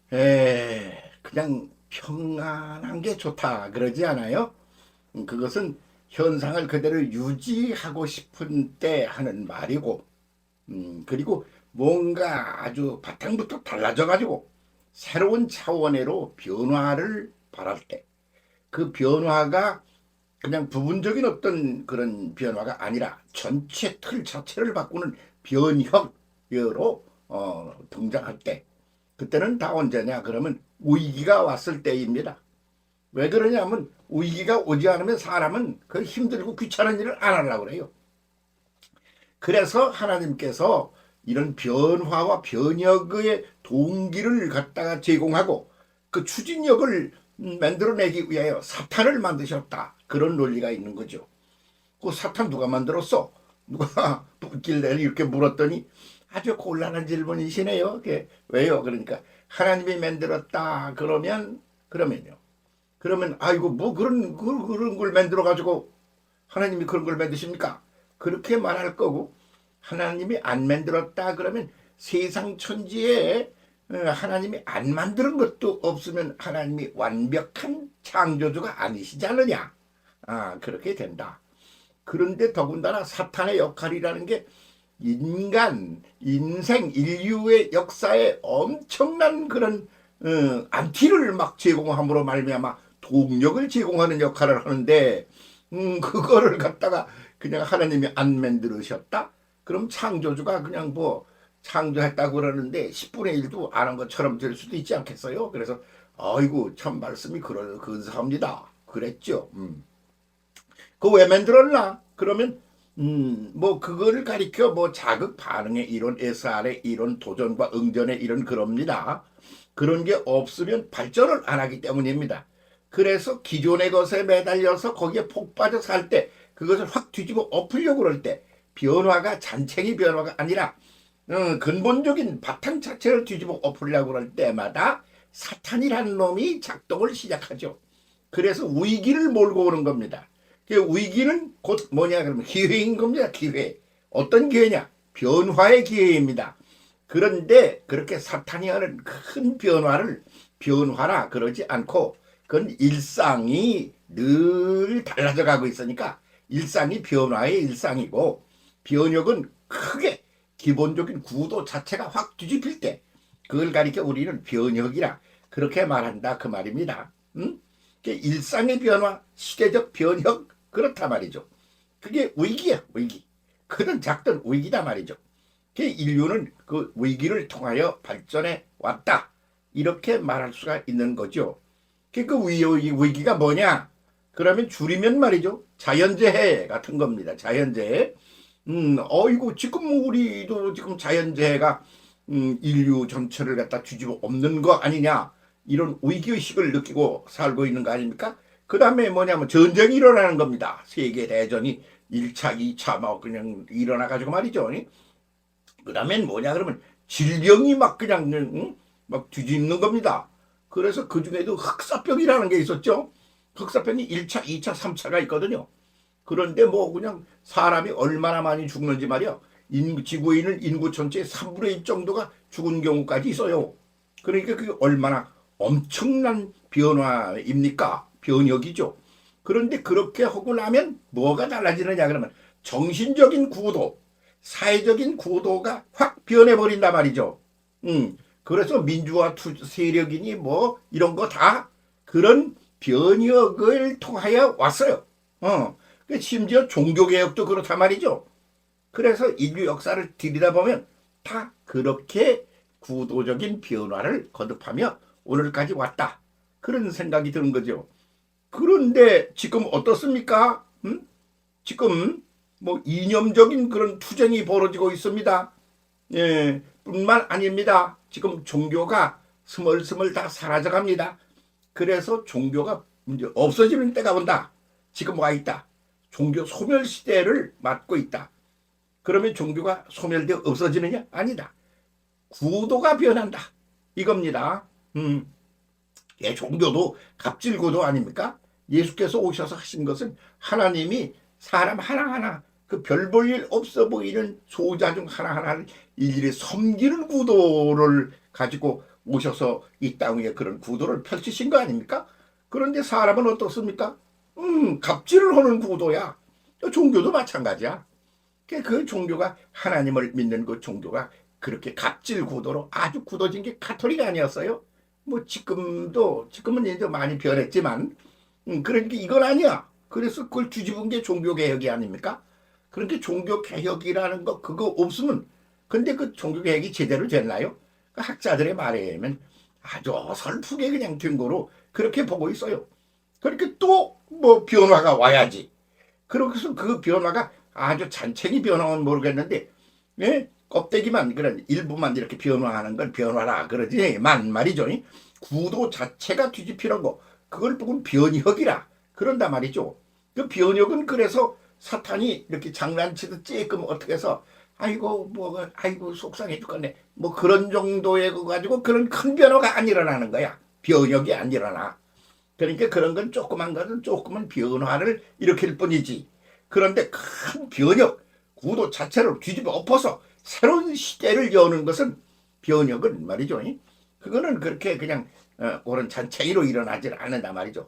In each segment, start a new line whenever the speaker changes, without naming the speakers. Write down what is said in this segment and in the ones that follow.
그냥 평안한 게 좋다 그러지 않아요? 그것은 현상을 그대로 유지하고 싶은 때 하는 말이고, 그리고 뭔가 아주 바탕부터 달라져 가지고 새로운 차원으로 변화를 바랄 때, 그 변화가 그냥 부분적인 어떤 그런 변화가 아니라 전체 틀 자체를 바꾸는 변혁으로 등장할 때, 그때는 다 언제냐 그러면 위기가 왔을 때입니다. 왜 그러냐면 위기가 오지 않으면 사람은 그 힘들고 귀찮은 일을 안 하려고 그래요. 그래서 하나님께서 이런 변화와 변혁의 동기를 갖다가 제공하고 그 추진력을 만들어내기 위하여 사탄을 만드셨다. 그런 논리가 있는 거죠. 그 사탄 누가 만들었어? 누가 있길래 이렇게 물었더니 아주 곤란한 질문이시네요. 그게 왜요? 그러니까 하나님이 만들었다. 그러면요. 그러면 아이고 뭐 그런 걸 만들어 가지고 하나님이 그런 걸 만드십니까? 그렇게 말할 거고, 하나님이 안 만들었다 그러면 세상 천지에 하나님이 안 만드는 것도 없으면 하나님이 완벽한 창조주가 아니시지 않느냐. 그렇게 된다. 그런데 더군다나 사탄의 역할이라는 게 인간, 인생, 인류의 역사에 엄청난 그런 안티를 막 제공함으로 말미암아 동력을 제공하는 역할을 하는데, 그거를 갖다가 그냥 하나님이 안 만들으셨다? 그럼 창조주가 그냥 뭐 창조했다고 그러는데 10분의 1도 안 한 것처럼 될 수도 있지 않겠어요? 그래서 아이고 참 말씀이 근사합니다. 그랬죠. 그거 왜 만들었나? 그러면 뭐 그거를 가리켜 뭐 자극 반응의 이론, SR의 이론, 도전과 응전의 이론 그럽니다. 그런 게 없으면 발전을 안 하기 때문입니다. 그래서 기존의 것에 매달려서 거기에 폭 빠져 살 때, 그것을 확 뒤집어 엎으려고 그럴 때 변화가 잔챙이 변화가 아니라 근본적인 바탕 자체를 뒤집어 엎으려고 그럴 때마다 사탄이라는 놈이 작동을 시작하죠. 그래서 위기를 몰고 오는 겁니다. 그 위기는 곧 뭐냐 그러면 기회인 겁니다. 기회. 어떤 기회냐? 변화의 기회입니다. 그런데 그렇게 사탄이 하는 큰 변화를 변화라 그러지 않고, 그건 일상이 늘 달라져 가고 있으니까 일상이 변화의 일상이고, 변혁은 크게 기본적인 구도 자체가 확 뒤집힐 때 그걸 가리켜 우리는 변혁이라 그렇게 말한다 그 말입니다. 일상의 변화, 시대적 변혁, 그렇다 말이죠. 그게 위기야, 위기. 크든 작든 위기다 말이죠. 그 인류는 그 위기를 통하여 발전해 왔다. 이렇게 말할 수가 있는 거죠. 그 위기가 뭐냐? 그러면 줄이면 말이죠. 자연재해 같은 겁니다. 자연재해. 어이구, 지금 우리도 지금 자연재해가 인류 전체를 갖다 뒤집어 엎는 거 아니냐. 이런 위기의식을 느끼고 살고 있는 거 아닙니까? 그 다음에 뭐냐면 전쟁이 일어나는 겁니다. 세계대전이 1차, 2차 막 그냥 일어나가지고 말이죠. 그 다음엔 뭐냐 그러면 질병이 막 그냥 막 뒤집는 겁니다. 그래서 그 중에도 흑사병이라는 게 있었죠. 흑사병이 1차, 2차, 3차가 있거든요. 그런데 뭐 그냥 사람이 얼마나 많이 죽는지 말이야. 지구에 있는 인구 전체의 3분의 1 정도가 죽은 경우까지 있어요. 그러니까 그게 얼마나 엄청난 변화입니까? 변혁이죠. 그런데 그렇게 하고 나면 뭐가 달라지느냐 그러면 정신적인 구도, 사회적인 구도가 확 변해버린단 말이죠. 그래서 민주화 세력이니 뭐 이런 거 다 그런 변혁을 통하여 왔어요. 심지어 종교개혁도 그렇단 말이죠. 그래서 인류 역사를 들여다보면 다 그렇게 구도적인 변화를 거듭하며 오늘까지 왔다. 그런 생각이 드는 거죠. 그런데 지금 어떻습니까? 지금 뭐 이념적인 그런 투쟁이 벌어지고 있습니다. 예, 뿐만 아닙니다. 지금 종교가 스멀스멀 다 사라져갑니다. 그래서 종교가 이제 없어지는 때가 온다. 지금 와 있다. 종교 소멸 시대를 맞고 있다. 그러면 종교가 소멸되어 없어지느냐? 아니다. 구도가 변한다. 이겁니다. 예, 종교도 갑질 구도 아닙니까? 예수께서 오셔서 하신 것은 하나님이 사람 하나하나 그 별 볼 일 없어 보이는 소자 중 하나하나를 일일이 섬기는 구도를 가지고 오셔서 이 땅 위에 그런 구도를 펼치신 거 아닙니까? 그런데 사람은 어떻습니까? 갑질을 하는 구도야. 종교도 마찬가지야. 그 종교가 하나님을 믿는 그 종교가 그렇게 갑질 구도로 아주 굳어진 게 가톨릭 아니었어요? 뭐 지금은 이제 많이 변했지만 그러니까 이건 아니야. 그래서 그걸 뒤집은 게 종교개혁이 아닙니까? 그렇게 종교개혁이라는 거 그거 없으면 근데 그 종교개혁이 제대로 됐나요? 그 학자들의 말에 의하면 아주 어설프게 그냥 된 거로 그렇게 보고 있어요. 그렇게 또 뭐 변화가 와야지. 그래서 그 변화가 아주 잔챙이 변화는 모르겠는데 예? 껍데기만 그런 일부만 이렇게 변화하는 건 변화라 그러지만 말이죠. 구도 자체가 뒤집히는 거 그걸 보면 변혁이라 그런단 말이죠. 그 변혁은 그래서 사탄이 이렇게 장난치듯 쬐끔 어떻게 해서 아이고 뭐 아이고 속상해 죽겠네 뭐 그런 정도에 가지고 그런 큰 변화가 안 일어나는 거야. 변혁이 안 일어나. 그러니까 그런 건 조그만 것은 조그만 변화를 일으킬 뿐이지. 그런데 큰 변혁, 구도 자체를 뒤집어 엎어서 새로운 시대를 여는 것은 변혁은 말이죠. 그거는 그렇게 그냥 옳은 잔챙이로 일어나질 않는다 말이죠.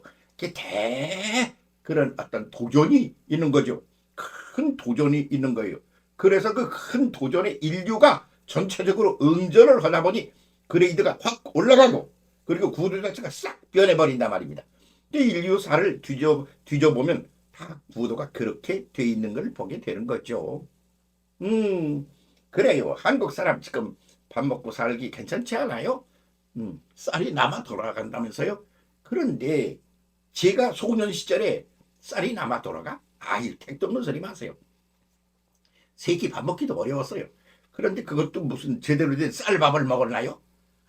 그런 어떤 도전이 있는 거죠. 큰 도전이 있는 거예요. 그래서 그 큰 도전에 인류가 전체적으로 응전을 하다 보니 그레이드가 확 올라가고 그리고 구도 자체가 싹 변해버린단 말입니다. 근데 인류사를 뒤져보면 다 구도가 그렇게 돼 있는 걸 보게 되는 거죠. 그래요. 한국 사람 지금 밥 먹고 살기 괜찮지 않아요? 쌀이 남아 돌아간다면서요? 그런데 제가 소년 시절에 쌀이 남아 돌아가? 이 택도 없는 소리 마세요. 세끼 밥 먹기도 어려웠어요. 그런데 그것도 무슨 제대로 된 쌀밥을 먹었나요?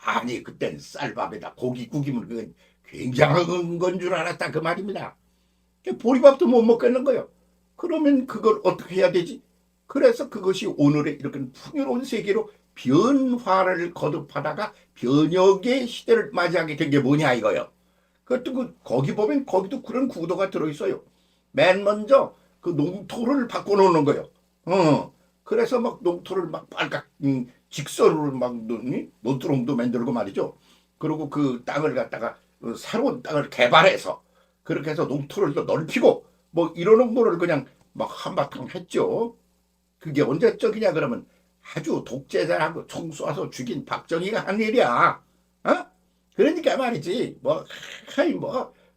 아니 그땐 쌀밥에다 고기 구기면 그건 굉장한 건 줄 알았다 그 말입니다. 보리밥도 못 먹겠는 거예요. 그러면 그걸 어떻게 해야 되지? 그래서 그것이 오늘의 이렇게 풍요로운 세계로 변화를 거듭하다가 변혁의 시대를 맞이하게 된 게 뭐냐 이거요. 그것도 거기 보면 거기도 그런 구도가 들어있어요. 맨 먼저 그 농토를 바꿔놓는 거예요. 그래서 막 농토를 막 빨갛 직선으로 막 논두렁도 만들고 말이죠. 그리고 그 땅을 갖다가 새로운 땅을 개발해서 그렇게 해서 농토를 더 넓히고 뭐 이러는 거를 그냥 막 한바탕 했죠. 그게 언제 적이냐 그러면 아주 독재자라고 총 쏴서 죽인 박정희가 한 일이야. 어? 그러니까 말이지 뭐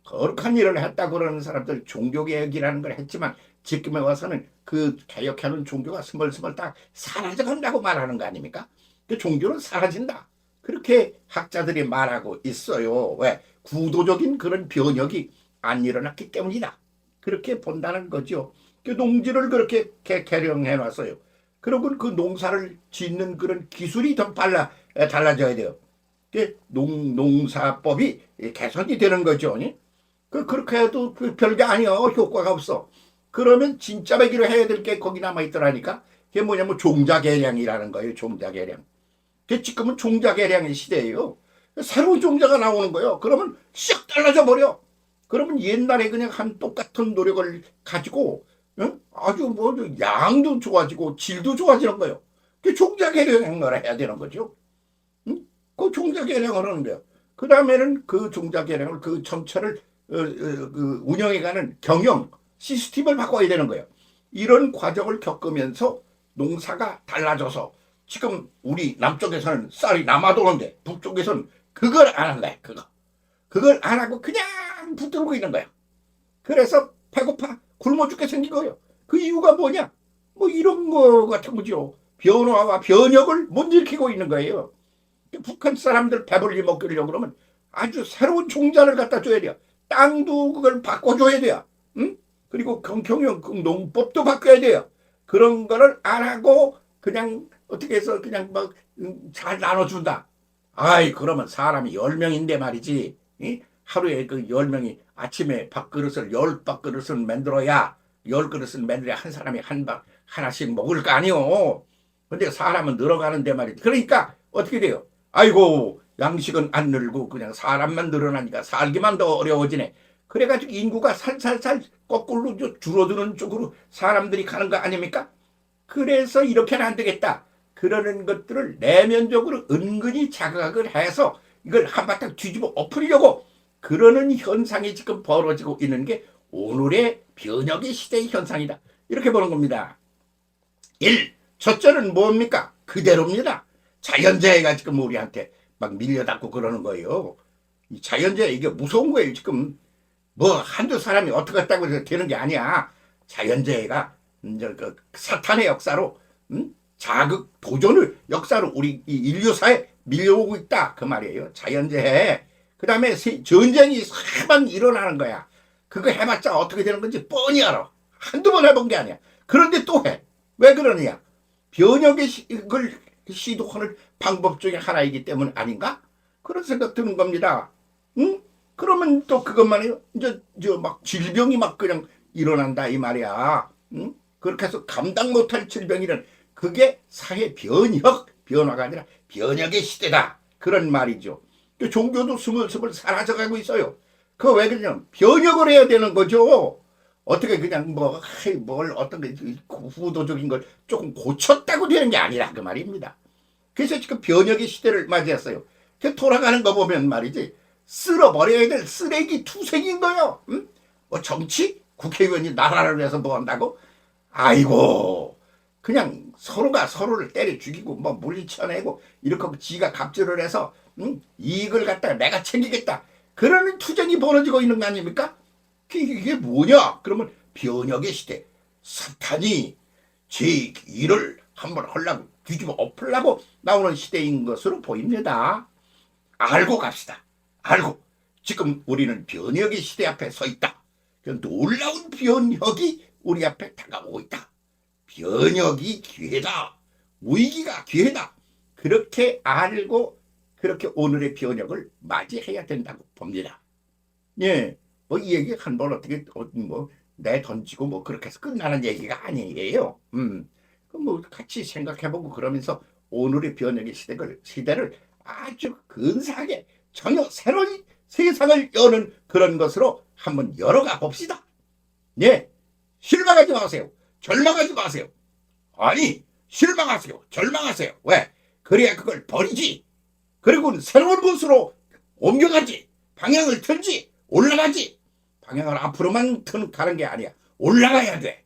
거룩한 일을 했다 그러는 사람들 종교개혁이라는 걸 했지만 지금에 와서는 그 개혁하는 종교가 스멀스멀 다 사라져간다고 말하는 거 아닙니까? 그 종교는 사라진다. 그렇게 학자들이 말하고 있어요. 왜? 구도적인 그런 변혁이 안 일어났기 때문이다. 그렇게 본다는 거죠. 그 농지를 그렇게 개량해 놨어요. 그리고 그 농사를 짓는 그런 기술이 더 달라져야 돼요. 그 농사법이 개선이 되는 거죠. 그렇게 해도 별게 아니야. 효과가 없어. 그러면 진짜 배기로 해야 될 게 거기 남아 있더라니까. 그게 뭐냐면 종자개량이라는 거예요. 종자개량. 그 지금은 종자개량의 시대예요. 새로운 종자가 나오는 거예요. 그러면 싹 달라져 버려. 그러면 옛날에 그냥 한 똑같은 노력을 가지고 아주 뭐 양도 좋아지고 질도 좋아지는 거예요. 그 종자개량을 해야 되는 거죠. 그 종자개량을 하는데요. 그 다음에는 그 종자개량을 그 전체를 그 운영해가는 경영 시스템을 바꿔야 되는 거예요. 이런 과정을 겪으면서 농사가 달라져서 지금 우리 남쪽에서는 쌀이 남아도는데 북쪽에서는 그걸 안 한다. 그걸 안 하고 그냥 붙들고 있는 거야. 그래서 배고파 굶어 죽게 생긴 거예요. 그 이유가 뭐냐? 뭐 이런 거 같은 거죠. 변화와 변혁을 못 일으키고 있는 거예요. 북한 사람들 배불리 먹으려고 그러면 아주 새로운 종자를 갖다 줘야 돼요. 땅도 그걸 바꿔줘야 돼요. 응? 그리고 경영 농법도 바꿔야 돼요. 그런 거를 안 하고 그냥 어떻게 해서 그냥 막 잘 나눠준다. 그러면 사람이 10명인데 말이지. 이? 하루에 그 10명이 아침에 밥그릇을 10밥그릇을 만들어야 10그릇을 만들어야 한 사람이 하나씩 먹을 거 아니요. 근데 사람은 늘어가는데 말이지. 그러니까 어떻게 돼요? 아이고 양식은 안 늘고 그냥 사람만 늘어나니까 살기만 더 어려워지네. 그래가지고 인구가 살살살 거꾸로 줄어드는 쪽으로 사람들이 가는 거 아닙니까? 그래서 이렇게는 안 되겠다. 그러는 것들을 내면적으로 은근히 자각을 해서 이걸 한바탕 뒤집어 엎으려고 그러는 현상이 지금 벌어지고 있는 게 오늘의 변혁의 시대의 현상이다. 이렇게 보는 겁니다. 1. 첫째는 뭡니까? 그대로입니다. 자연재해가 지금 우리한테 막 밀려닿고 그러는 거예요. 이 자연재해 이게 무서운 거예요. 지금 뭐 한두 사람이 어떻게 했다고 해서 되는 게 아니야. 자연재해가 이제 그 사탄의 역사로 자극 도전을 역사로 우리 이 인류사에 밀려오고 있다 그 말이에요. 자연재해. 그 다음에 전쟁이 세번 일어나는 거야. 그거 해봤자 어떻게 되는 건지 뻔히 알아. 한두 번 해본 게 아니야. 그런데 또 해. 왜 그러느냐? 변혁의 걸 시도하는 방법 중에 하나이기 때문 아닌가? 그런 생각 드는 겁니다. 응? 그러면 또 그것만 해요. 이제 막 질병이 막 그냥 일어난다 이 말이야. 응? 그렇게 해서 감당 못할 질병이란 그게 사회 변화가 아니라 변혁의 시대다. 그런 말이죠. 또 종교도 스물스물 사라져가고 있어요. 그거 왜 그러냐면 변혁을 해야 되는 거죠. 어떻게 그냥 뭘 어떤 게 후도적인 걸 조금 고쳤다고 되는 게 아니라 그 말입니다. 그래서 지금 변혁의 시대를 맞이했어요. 그 돌아가는 거 보면 말이지 쓸어버려야 될 쓰레기 투성인 거요. 응? 뭐 정치? 국회의원이 나라를 위해서 뭐 한다고? 아이고 그냥 서로가 서로를 때려 죽이고 뭐 물리쳐내고 이렇게 지가 갑질을 해서 이익을 갖다가 내가 챙기겠다. 그러는 투쟁이 벌어지고 있는 거 아닙니까? 이게 뭐냐? 그러면 변혁의 시대. 사탄이 제 일을 한번 하려고 뒤집어 엎으려고 나오는 시대인 것으로 보입니다. 알고 갑시다. 알고. 지금 우리는 변혁의 시대 앞에 서 있다. 놀라운 변혁이 우리 앞에 다가오고 있다. 변혁이 기회다. 위기가 기회다. 그렇게 알고 그렇게 오늘의 변혁을 맞이해야 된다고 봅니다. 예. 뭐 이 얘기 한 번 어떻게 뭐 내던지고 뭐 그렇게 해서 끝나는 얘기가 아니에요. 뭐 같이 생각해보고 그러면서 오늘의 변혁의 시대를 아주 근사하게 전혀 새로운 세상을 여는 그런 것으로 한번 열어가 봅시다. 예, 실망하지 마세요. 절망하지 마세요. 아니, 실망하세요. 절망하세요. 왜? 그래야 그걸 버리지. 그리고 새로운 곳으로 옮겨가지. 방향을 틀지. 올라가지. 방향을 앞으로만 가는 게 아니야. 올라가야 돼.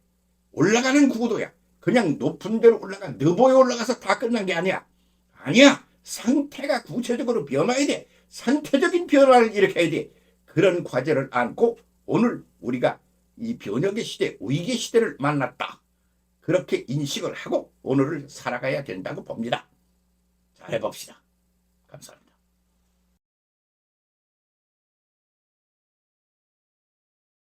올라가는 구도야. 그냥 높은 데로 너보에 올라가서 다 끝난 게 아니야. 아니야. 상태가 구체적으로 변화해야 돼. 상태적인 변화를 일으켜야 돼. 그런 과제를 안고 오늘 우리가 이 변혁의 시대, 위기의 시대를 만났다. 그렇게 인식을 하고 오늘을 살아가야 된다고 봅니다. 잘해봅시다. 감사합니다.